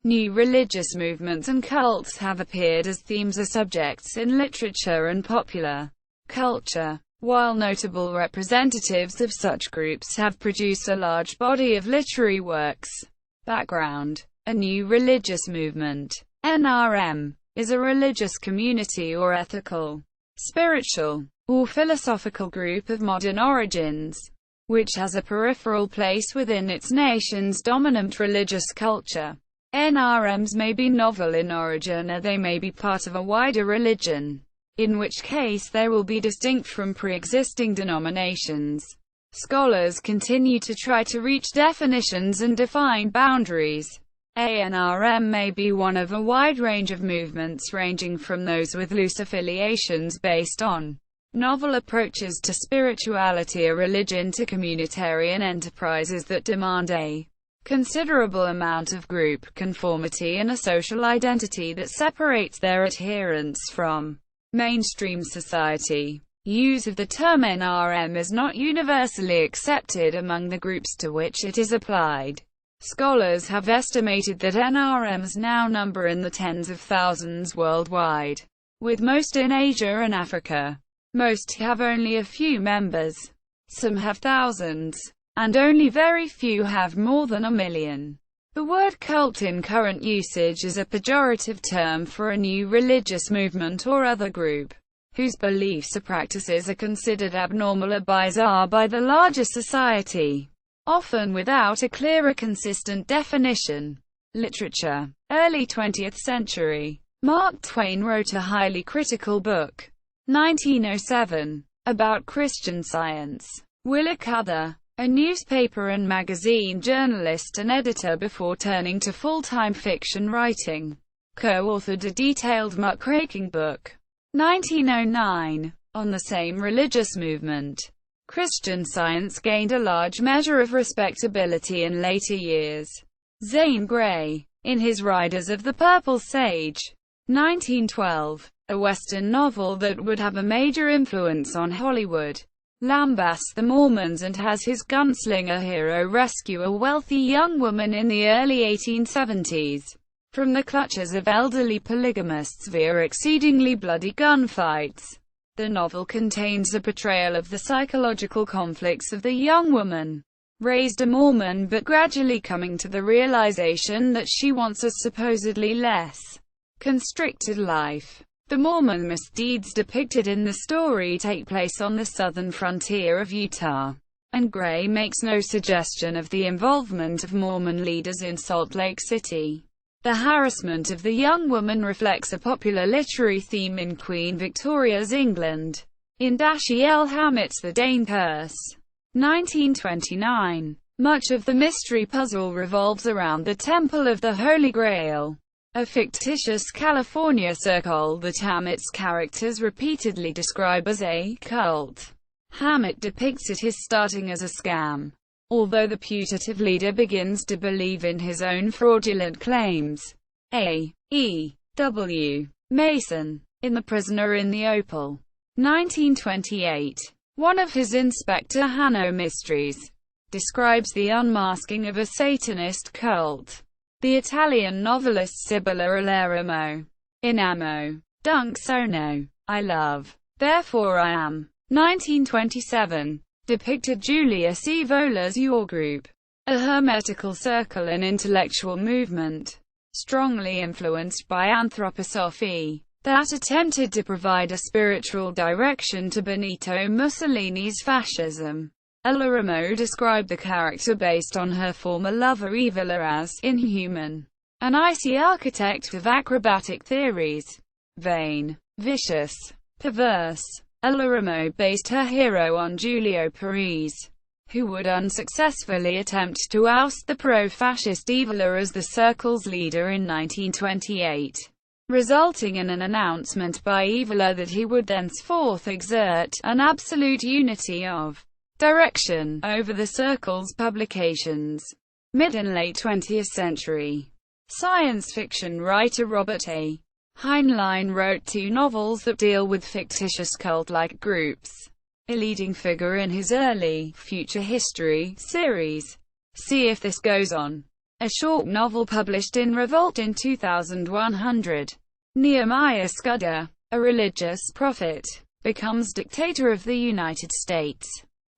New religious movements and cults have appeared as themes or subjects in literature and popular culture. While notable representatives of such groups have produced a large body of literary works. Background: a new religious movement, NRM, is a religious community or ethical, spiritual, or philosophical group of modern origins, which has a peripheral place within its nation's dominant religious culture. NRMs may be novel in origin or they may be part of a wider religion, in which case they will be distinct from pre-existing denominations. Scholars continue to try to reach definitions and define boundaries. ANRM may be one of a wide range of movements ranging from those with loose affiliations based on novel approaches to spirituality or religion to communitarian enterprises that demand a considerable amount of group conformity and a social identity that separates their adherents from mainstream society. Use of the term NRM is not universally accepted among the groups to which it is applied. Scholars have estimated that NRMs now number in the tens of thousands worldwide, with most in Asia and Africa. Most have only a few members. Some have thousands, and only very few have more than 1 million. The word cult in current usage is a pejorative term for a new religious movement or other group, whose beliefs or practices are considered abnormal or bizarre by the larger society, often without a clear or consistent definition. Literature. Early 20th century. Mark Twain wrote a highly critical book, 1907, about Christian Science. Willa Cather, a newspaper and magazine journalist and editor before turning to full-time fiction writing, co-authored a detailed muckraking book, 1909, on the same religious movement. Christian Science gained a large measure of respectability in later years. Zane Grey, in his Riders of the Purple Sage, 1912, a Western novel that would have a major influence on Hollywood, lambasts the Mormons and has his gunslinger hero rescue a wealthy young woman in the early 1870s from the clutches of elderly polygamists via exceedingly bloody gunfights. The novel contains a portrayal of the psychological conflicts of the young woman, raised a Mormon but gradually coming to the realization that she wants a supposedly less constricted life. The Mormon misdeeds depicted in the story take place on the southern frontier of Utah, and Gray makes no suggestion of the involvement of Mormon leaders in Salt Lake City. The harassment of the young woman reflects a popular literary theme in Queen Victoria's England, in Dashiell Hammett's The Dane Curse, 1929. Much of the mystery puzzle revolves around the Temple of the Holy Grail, a fictitious California circle that Hammett's characters repeatedly describe as a cult. Hammett depicts it as starting as a scam, although the putative leader begins to believe in his own fraudulent claims. A. E. W. Mason, in The Prisoner in the Opal, 1928, one of his Inspector Hanno mysteries, describes the unmasking of a Satanist cult. The Italian novelist Sibylla Aleramo, in Amo, Dunk Sono, I Love, Therefore I Am, 1927, depicted Julius Evola's Your Group, a hermetical circle and intellectual movement, strongly influenced by anthroposophy, that attempted to provide a spiritual direction to Benito Mussolini's fascism. Aleramo described the character based on her former lover Evola as inhuman, an icy architect of acrobatic theories, vain, vicious, perverse. Aleramo based her hero on Giulio Parisi, who would unsuccessfully attempt to oust the pro-fascist Evola as the circle's leader in 1928, resulting in an announcement by Evola that he would thenceforth exert an absolute unity of direction over the circle's publications. Mid and late 20th century. Science fiction writer Robert A. Heinlein wrote 2 novels that deal with fictitious cult-like groups. A leading figure in his early Future History series, See If This Goes On, a short novel published in Revolt in 2100. Nehemiah Scudder, a religious prophet, becomes dictator of the United States.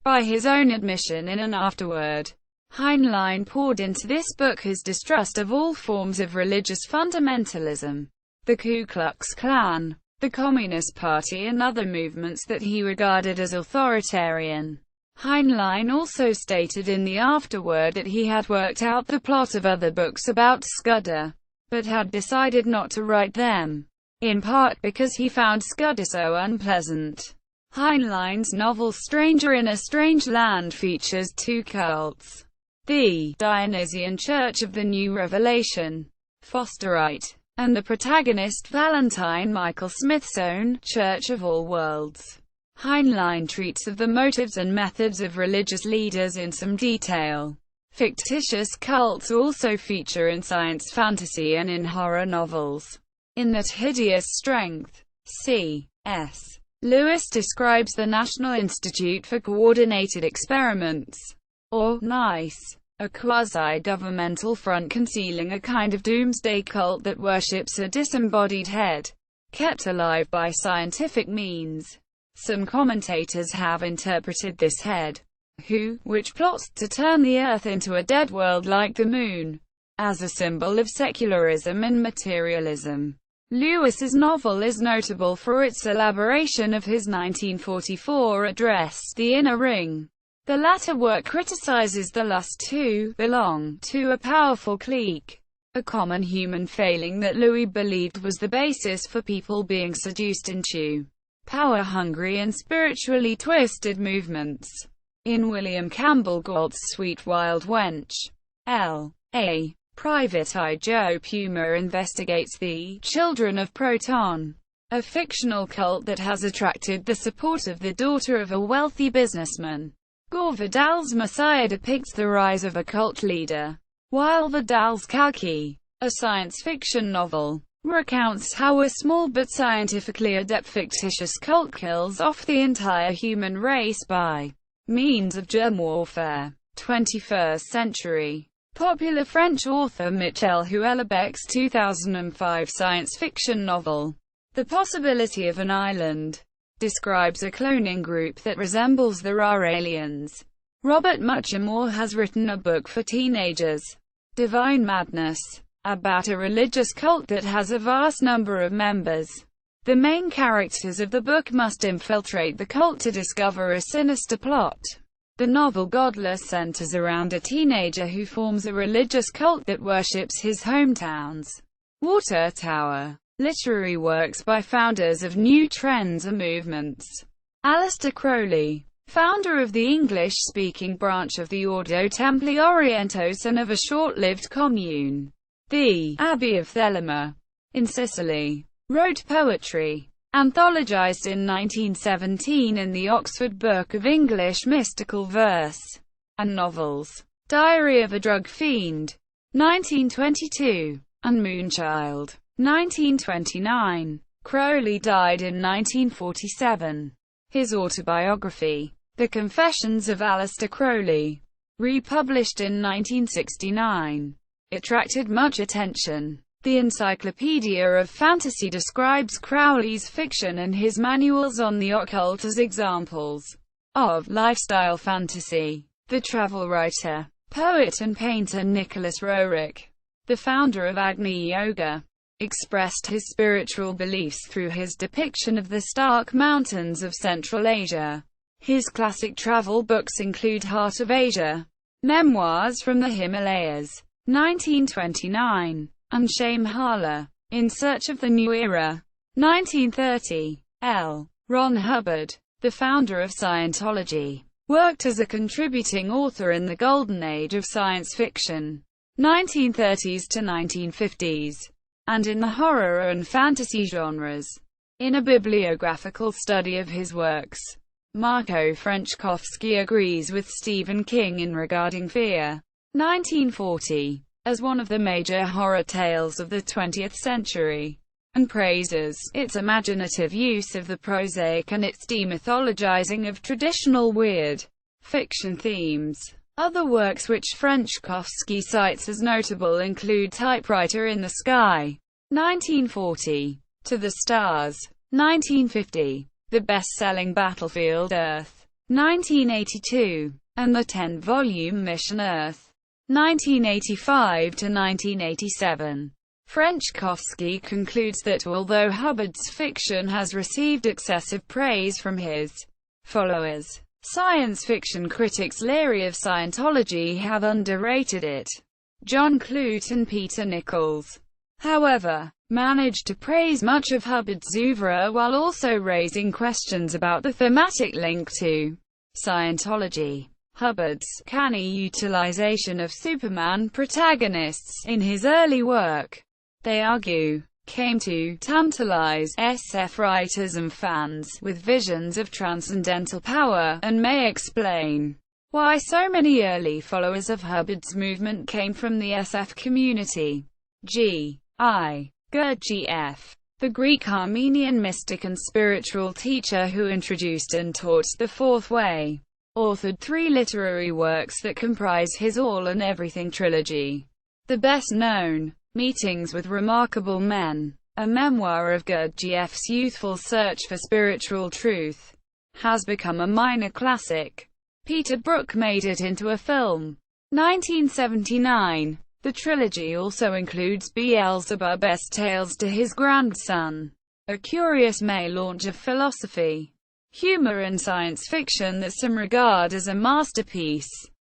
By his own admission in an afterword, Heinlein poured into this book his distrust of all forms of religious fundamentalism, the Ku Klux Klan, the Communist Party and other movements that he regarded as authoritarian. Heinlein also stated in the afterword that he had worked out the plot of other books about Scudder, but had decided not to write them, in part because he found Scudder so unpleasant. Heinlein's novel Stranger in a Strange Land features two cults: the Dionysian Church of the New Revelation, Fosterite, and the protagonist Valentine Michael Smith's own Church of All Worlds. Heinlein treats of the motives and methods of religious leaders in some detail. Fictitious cults also feature in science fantasy and in horror novels. In That Hideous Strength, C.S. Lewis describes the National Institute for Coordinated Experiments, or NICE, a quasi-governmental front concealing a kind of doomsday cult that worships a disembodied head, kept alive by scientific means. Some commentators have interpreted this head, which plots to turn the Earth into a dead world like the Moon, as a symbol of secularism and materialism. Lewis's novel is notable for its elaboration of his 1944 address, The Inner Ring. The latter work criticizes the lust to belong to a powerful clique, a common human failing that Lewis believed was the basis for people being seduced into power-hungry and spiritually twisted movements. In William Campbell Galt's Sweet Wild Wench, L.A., Private Eye Joe Puma investigates the Children of Proton, a fictional cult that has attracted the support of the daughter of a wealthy businessman. Gore Vidal's Messiah depicts the rise of a cult leader, while Vidal's Kalki, a science fiction novel, recounts how a small but scientifically adept fictitious cult kills off the entire human race by means of germ warfare. 21st century. Popular French author Michel Houellebecq's 2005 science fiction novel, The Possibility of an Island, describes a cloning group that resembles the Ra aliens. Robert Muchamore has written a book for teenagers, Divine Madness, about a religious cult that has a vast number of members. The main characters of the book must infiltrate the cult to discover a sinister plot. The novel Godless centers around a teenager who forms a religious cult that worships his hometown's water tower. Literary works by founders of new trends and movements. Aleister Crowley, founder of the English-speaking branch of the Ordo Templi Orientis and of a short-lived commune, the Abbey of Thelema, in Sicily, wrote poetry, anthologized in 1917 in the Oxford Book of English Mystical Verse, and novels. Diary of a Drug Fiend, 1922, and Moonchild, 1929. Crowley died in 1947. His autobiography, The Confessions of Aleister Crowley, republished in 1969, attracted much attention. The Encyclopedia of Fantasy describes Crowley's fiction and his manuals on the occult as examples of lifestyle fantasy. The travel writer, poet and painter Nicholas Roerich, the founder of Agni Yoga, expressed his spiritual beliefs through his depiction of the stark mountains of Central Asia. His classic travel books include Heart of Asia, Memoirs from the Himalayas, 1929, and Shambhala, In Search of the New Era, 1930. L. Ron Hubbard, the founder of Scientology, worked as a contributing author in the golden age of science fiction, 1930s to 1950s, and in the horror and fantasy genres. In a bibliographical study of his works, Marco Frenchkowski agrees with Stephen King in regarding Fear, 1940, as one of the major horror tales of the 20th century, and praises its imaginative use of the prosaic and its demythologizing of traditional weird fiction themes. Other works which Frenchkovsky cites as notable include Typewriter in the Sky, 1940, To the Stars, 1950, the best-selling Battlefield Earth, 1982, and the 10-volume Mission Earth, 1985 to 1987. Frenchkovsky concludes that although Hubbard's fiction has received excessive praise from his followers, science fiction critics leery of Scientology have underrated it. John Clute and Peter Nichols, however, managed to praise much of Hubbard's oeuvre while also raising questions about the thematic link to Scientology. Hubbard's canny utilization of Superman protagonists in his early work, they argue, came to tantalize SF writers and fans with visions of transcendental power, and may explain why so many early followers of Hubbard's movement came from the SF community. G.I. Gurdjieff, the Greek Armenian mystic and spiritual teacher who introduced and taught the Fourth Way, authored 3 literary works that comprise his All and Everything trilogy. The best known, Meetings with Remarkable Men, a memoir of Gurdjieff's youthful search for spiritual truth, has become a minor classic. Peter Brook made it into a film, 1979. The trilogy also includes Beelzebub's Tales to His Grandson, a curious mélange of philosophy, humor and science fiction that some regard as a masterpiece.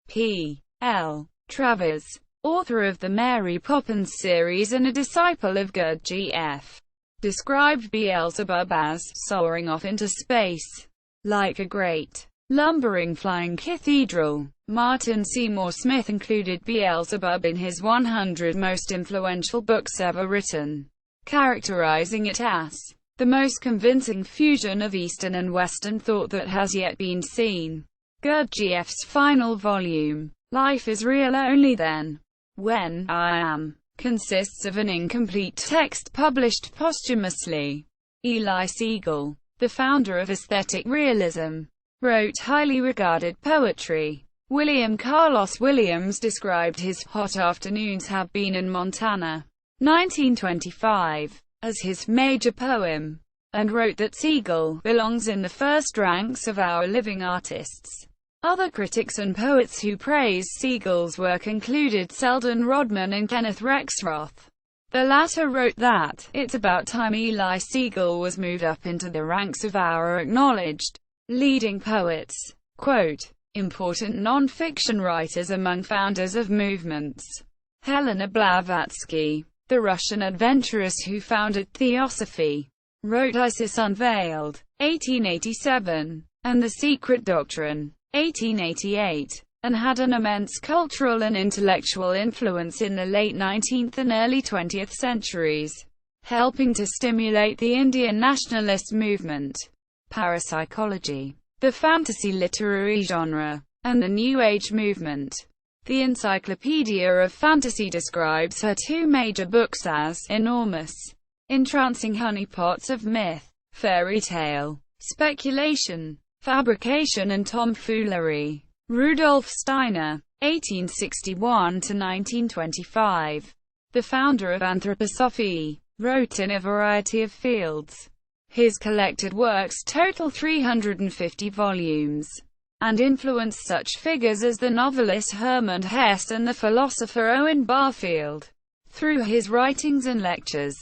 P. L. Travers, author of the Mary Poppins series and a disciple of Gurdjieff, described Beelzebub as soaring off into space, like a great, lumbering flying cathedral. Martin Seymour Smith included Beelzebub in his 100 most influential books ever written, characterizing it as the most convincing fusion of Eastern and Western thought that has yet been seen. Gurdjieff's final volume, Life is Real Only Then, When I Am, consists of an incomplete text published posthumously. Eli Siegel, the founder of aesthetic realism, wrote highly regarded poetry. William Carlos Williams described his Hot Afternoons Have Been in Montana, 1925, as his major poem, and wrote that Siegel belongs in the first ranks of our living artists. Other critics and poets who praised Siegel's work included Selden Rodman and Kenneth Rexroth. The latter wrote that, "It's about time Eli Siegel was moved up into the ranks of our acknowledged leading poets." Quote, important non-fiction writers among founders of movements. Helena Blavatsky, the Russian adventuress who founded Theosophy, wrote Isis Unveiled, 1887, and The Secret Doctrine, 1888, and had an immense cultural and intellectual influence in the late 19th and early 20th centuries, helping to stimulate the Indian nationalist movement. Parapsychology, the fantasy literary genre, and the New Age movement. The Encyclopedia of Fantasy describes her 2 major books as enormous, entrancing honeypots of myth, fairy tale, speculation, fabrication and tomfoolery. Rudolf Steiner, 1861 to 1925, the founder of Anthroposophy, wrote in a variety of fields. His collected works total 350 volumes, and influenced such figures as the novelist Hermann Hesse and the philosopher Owen Barfield. Through his writings and lectures,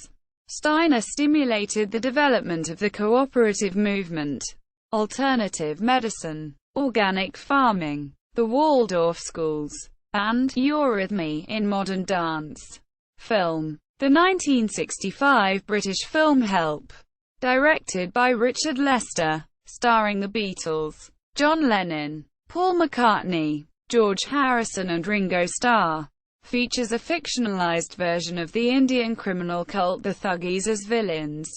Steiner stimulated the development of the cooperative movement, alternative medicine, organic farming, the Waldorf schools, and eurythmy in modern dance. Film. The 1965 British film Help, directed by Richard Lester, starring the Beatles, John Lennon, Paul McCartney, George Harrison and Ringo Starr, features a fictionalized version of the Indian criminal cult the Thuggis as villains.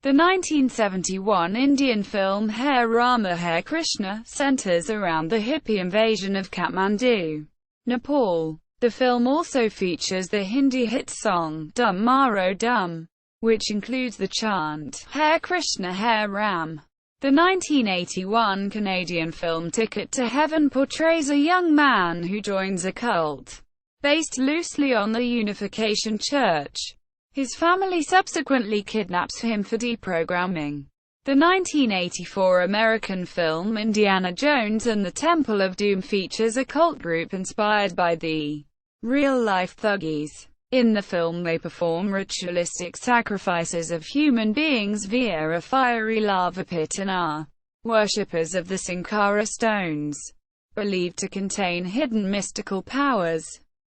The 1971 Indian film Hare Rama Hare Krishna centers around the hippie invasion of Kathmandu, Nepal. The film also features the Hindi hit song Dum Maro Dum, which includes the chant Hare Krishna Hare Ram. The 1981 Canadian film Ticket to Heaven portrays a young man who joins a cult, based loosely on the Unification Church. His family subsequently kidnaps him for deprogramming. The 1984 American film Indiana Jones and the Temple of Doom features a cult group inspired by the real-life Thuggees. In the film they perform ritualistic sacrifices of human beings via a fiery lava pit and are worshippers of the Sankara stones, believed to contain hidden mystical powers.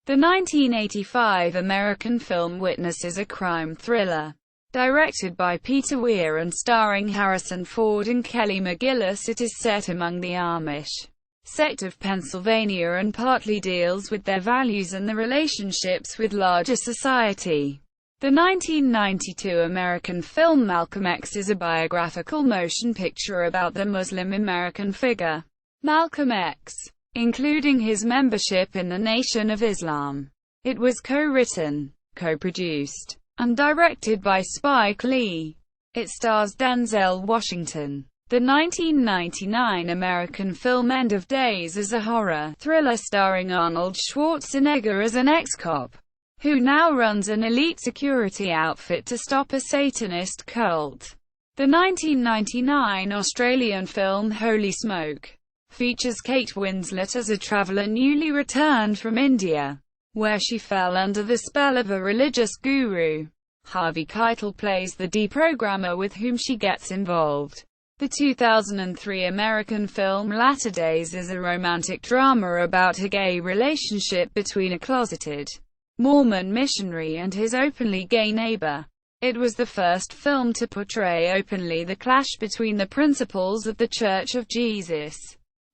The 1985 American film Witness is a crime thriller, directed by Peter Weir and starring Harrison Ford and Kelly McGillis. It is set among the Amish sect of Pennsylvania and partly deals with their values and the relationships with larger society. The 1992 American film Malcolm X is a biographical motion picture about the Muslim American figure Malcolm X, including his membership in the Nation of Islam. It was co-written, co-produced, and directed by Spike Lee. It stars Denzel Washington. The 1999 American film End of Days is a horror thriller starring Arnold Schwarzenegger as an ex-cop, who now runs an elite security outfit to stop a Satanist cult. The 1999 Australian film Holy Smoke features Kate Winslet as a traveller newly returned from India, where she fell under the spell of a religious guru. Harvey Keitel plays the deprogrammer with whom she gets involved. The 2003 American film Latter Days is a romantic drama about a gay relationship between a closeted Mormon missionary and his openly gay neighbor. It was the first film to portray openly the clash between the principles of The Church of Jesus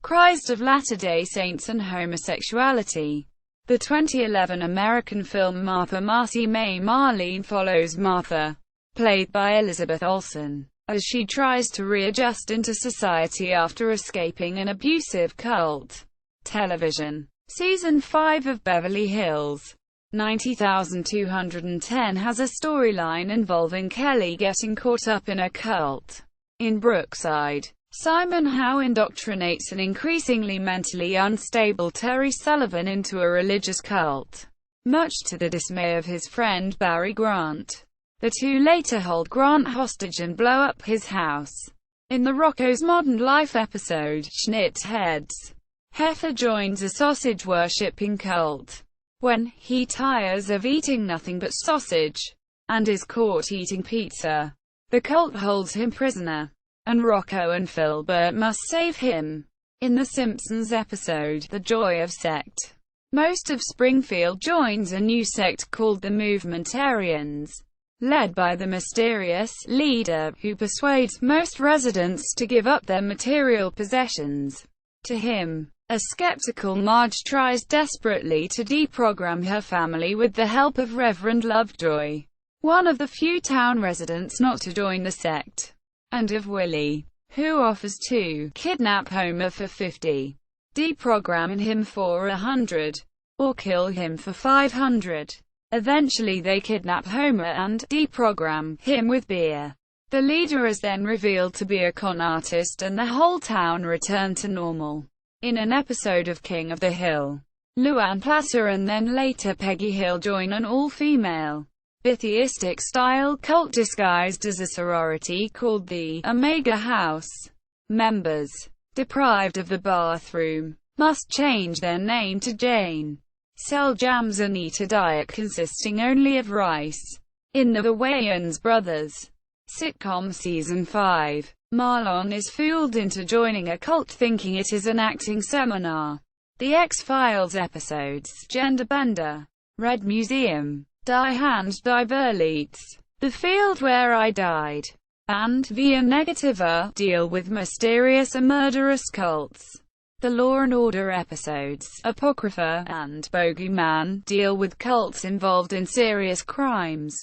Christ of Latter-day Saints and homosexuality. The 2011 American film Martha Marcy May Marlene follows Martha, played by Elizabeth Olsen, as she tries to readjust into society after escaping an abusive cult. Television. Season 5 of Beverly Hills 90210 has a storyline involving Kelly getting caught up in a cult. In Brookside, Simon Howe indoctrinates an increasingly mentally unstable Terry Sullivan into a religious cult, much to the dismay of his friend Barry Grant. The two later hold Grant hostage and blow up his house. In the Rocko's Modern Life episode, Schnitz Heads, Heifer joins a sausage-worshipping cult. When he tires of eating nothing but sausage, and is caught eating pizza, the cult holds him prisoner, and Rocco and Filbert must save him. In The Simpsons episode, The Joy of Sect, most of Springfield joins a new sect called the Movementarians, led by the mysterious leader, who persuades most residents to give up their material possessions to him. A skeptical Marge tries desperately to deprogram her family with the help of Reverend Lovejoy, one of the few town residents not to join the sect, and of Willie, who offers to kidnap Homer for $50, deprogram him for $100, or kill him for $500. Eventually they kidnap Homer and deprogram him with beer. The leader is then revealed to be a con artist and the whole town return to normal. In an episode of King of the Hill, Luann Platter and then later Peggy Hill join an all-female, atheistic-style cult disguised as a sorority called the Omega House. Members, deprived of the bathroom, must change their name to Jane, sell jams and eat a diet consisting only of rice. In the Wayans Brothers sitcom Season 5, Marlon is fooled into joining a cult thinking it is an acting seminar. The X-Files episodes Gender Bender, Red Museum, Die Hand Die Verlies, The Field Where I Died, and Via Negativa deal with mysterious and murderous cults. The Law and Order episodes, Apocrypha and Bogeyman, deal with cults involved in serious crimes,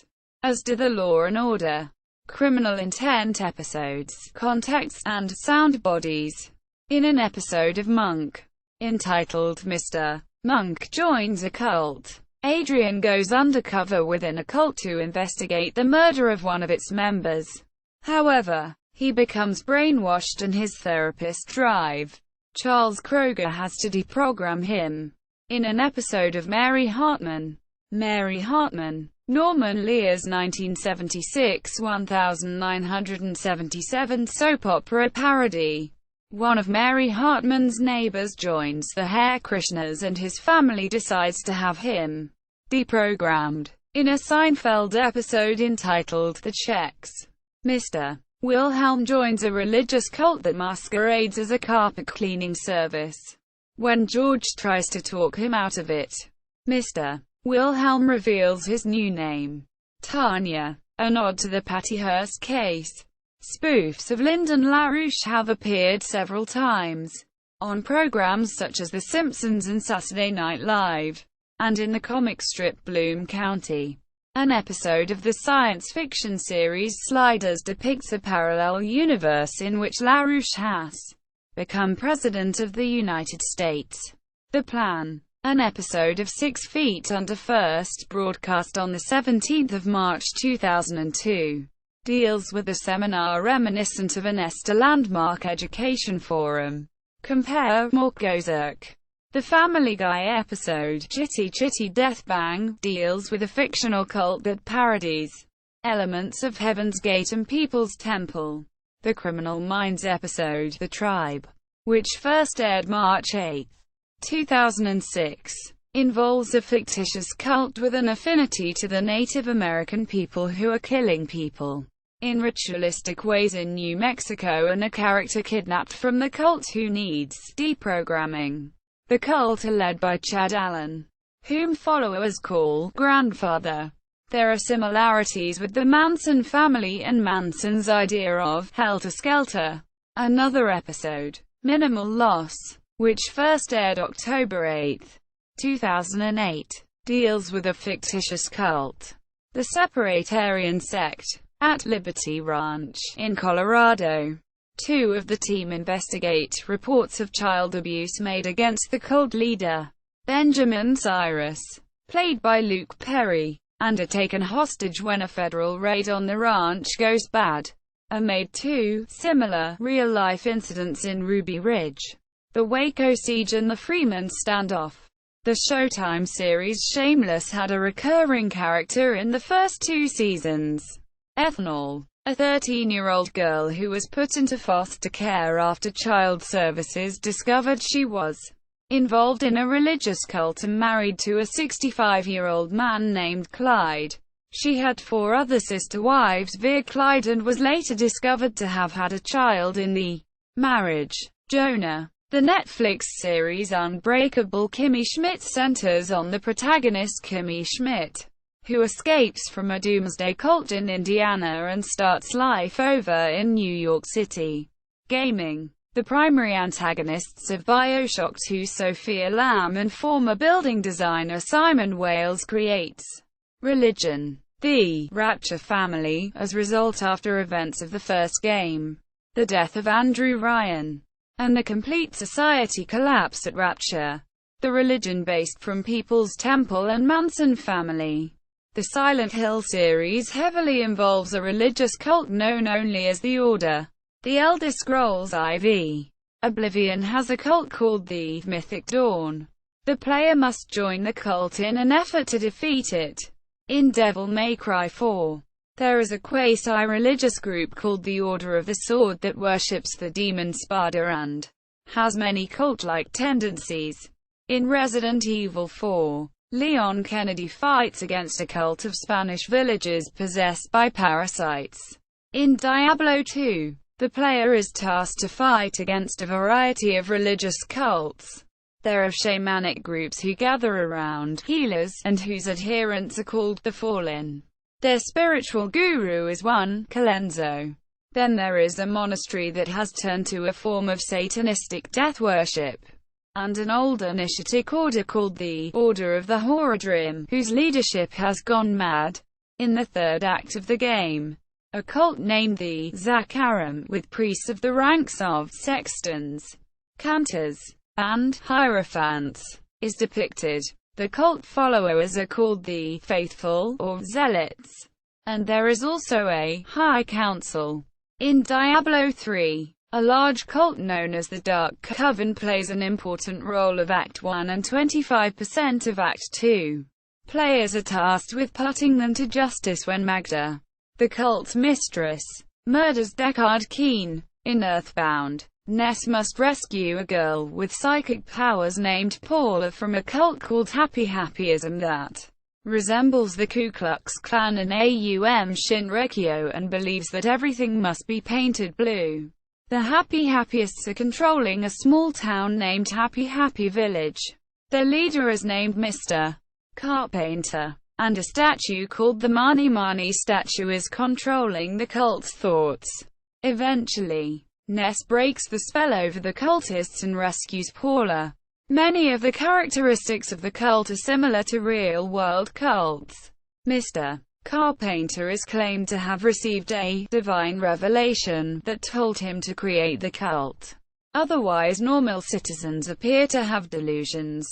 as do the Law and Order Criminal Intent episodes, Context and Sound Bodies. In an episode of Monk, entitled Mr. Monk Joins a Cult, Adrian goes undercover within a cult to investigate the murder of one of its members. However, He becomes brainwashed and his therapist drive. Charles Kroger has to deprogram him. In an episode of Mary Hartman, Norman Lear's 1976 1977 soap opera parody. One of Mary Hartman's neighbors joins the Hare Krishnas and his family decides to have him deprogrammed. In a Seinfeld episode entitled The Checks, Mr. Wilhelm joins a religious cult that masquerades as a carpet cleaning service. When George tries to talk him out of it, Mr. Wilhelm reveals his new name, Tanya, a nod to the Patty Hearst case. Spoofs of Lyndon LaRouche have appeared several times on programs such as The Simpsons and Saturday Night Live, and in the comic strip Bloom County. An episode of the science fiction series Sliders depicts a parallel universe in which LaRouche has become President of the United States. The Plan. An episode of 6 Feet Under first broadcast on the 17th of March 2002, deals with a seminar reminiscent of an ESTA landmark education forum. Compare Mork Gozerk. The Family Guy episode, Chitty Chitty Death Bang, deals with a fictional cult that parodies elements of Heaven's Gate and People's Temple. The Criminal Minds episode, The Tribe, which first aired March 8, 2006, involves a fictitious cult with an affinity to the Native American people who are killing people in ritualistic ways in New Mexico and a character kidnapped from the cult who needs deprogramming. The cult are led by Chad Allen, whom followers call Grandfather. There are similarities with the Manson family and Manson's idea of helter-skelter. Another episode, Minimal Loss, which first aired October 8, 2008, deals with a fictitious cult, the Separatarian sect, at Liberty Ranch, in Colorado. Two of the team investigate reports of child abuse made against the cult leader, Benjamin Cyrus, played by Luke Perry, and are taken hostage when a federal raid on the ranch goes bad. Are made two similar, real-life incidents in Ruby Ridge, the Waco siege and the Freeman standoff. The Showtime series Shameless had a recurring character in the first 2 seasons. Ethanol, a 13-year-old girl who was put into foster care after Child Services discovered she was involved in a religious cult and married to a 65-year-old man named Clyde. She had 4 other sister wives via Clyde and was later discovered to have had a child in the marriage. Jonah. The Netflix series Unbreakable Kimmy Schmidt centers on the protagonist Kimmy Schmidt, who escapes from a doomsday cult in Indiana and starts life over in New York City. Gaming. The primary antagonists of BioShock 2 Sophia Lamb and former building designer Simon Wales creates religion. The Rapture family, as result after events of the first game, the death of Andrew Ryan, and the complete society collapse at Rapture. The religion based from People's Temple and Manson family. The Silent Hill series heavily involves a religious cult known only as the Order. The Elder Scrolls IV. Oblivion has a cult called the Mythic Dawn. The player must join the cult in an effort to defeat it. In Devil May Cry 4, there is a quasi-religious group called the Order of the Sword that worships the demon Spada and has many cult-like tendencies. In Resident Evil 4, Leon Kennedy fights against a cult of Spanish villagers possessed by parasites. In Diablo 2, the player is tasked to fight against a variety of religious cults. There are shamanic groups who gather around healers, and whose adherents are called the Fallen. Their spiritual guru is one, Colenso. Then there is a monastery that has turned to a form of satanistic death worship, and an old initiatic order called the Order of the Horadrim, whose leadership has gone mad. In the third act of the game, a cult named the Zakaram, with priests of the ranks of sextons, cantors, and hierophants, is depicted. The cult followers are called the Faithful, or Zealots, and there is also a High Council. In Diablo 3, a large cult known as the Dark Coven plays an important role of Act 1 and 25% of Act 2. Players are tasked with putting them to justice when Magda, the cult's mistress, murders Deckard Keen. In Earthbound, Ness must rescue a girl with psychic powers named Paula from a cult called Happy Happyism that resembles the Ku Klux Klan and Aum Shinrikyo and believes that everything must be painted blue. The Happy Happyists are controlling a small town named Happy Happy Village. Their leader is named Mr. Carpenter, and a statue called the Mani Mani statue is controlling the cult's thoughts. Eventually, Ness breaks the spell over the cultists and rescues Paula. Many of the characteristics of the cult are similar to real-world cults. Mr. Carpenter is claimed to have received a divine revelation that told him to create the cult. Otherwise normal citizens appear to have delusions,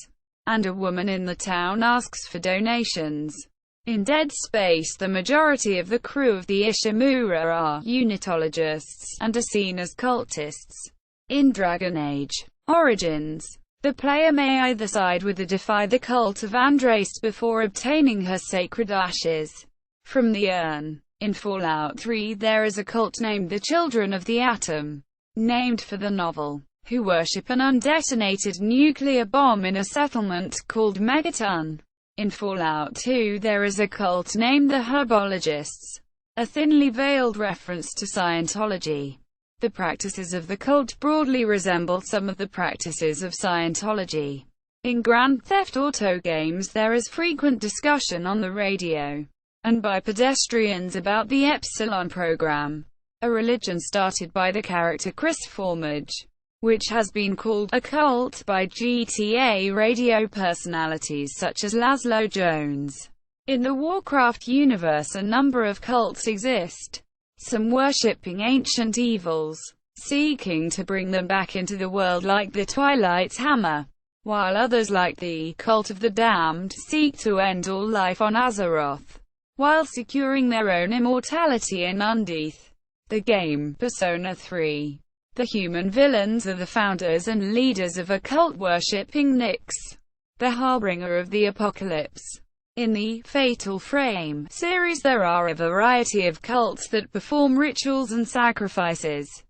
and a woman in the town asks for donations. In Dead Space, the majority of the crew of the Ishimura are unitologists, and are seen as cultists. In Dragon Age Origins, the player may either side with or defy the cult of Andraste before obtaining her sacred ashes from the urn. In Fallout 3 there is a cult named the Children of the Atom, named for the novel, who worship an undetonated nuclear bomb in a settlement called Megaton. In Fallout 2 there is a cult named the Herbologists, a thinly veiled reference to Scientology. The practices of the cult broadly resemble some of the practices of Scientology. In Grand Theft Auto games there is frequent discussion on the radio and by pedestrians about the Epsilon program, a religion started by the character Chris Formage, which has been called a cult by GTA radio personalities such as Laszlo Jones. In the Warcraft universe a number of cults exist, some worshipping ancient evils, seeking to bring them back into the world like the Twilight's Hammer, while others like the Cult of the Damned seek to end all life on Azeroth, while securing their own immortality in Undith. The game, Persona 3. The human villains are the founders and leaders of a cult worshipping Nyx, the harbinger of the apocalypse. In the Fatal Frame series there are a variety of cults that perform rituals and sacrifices.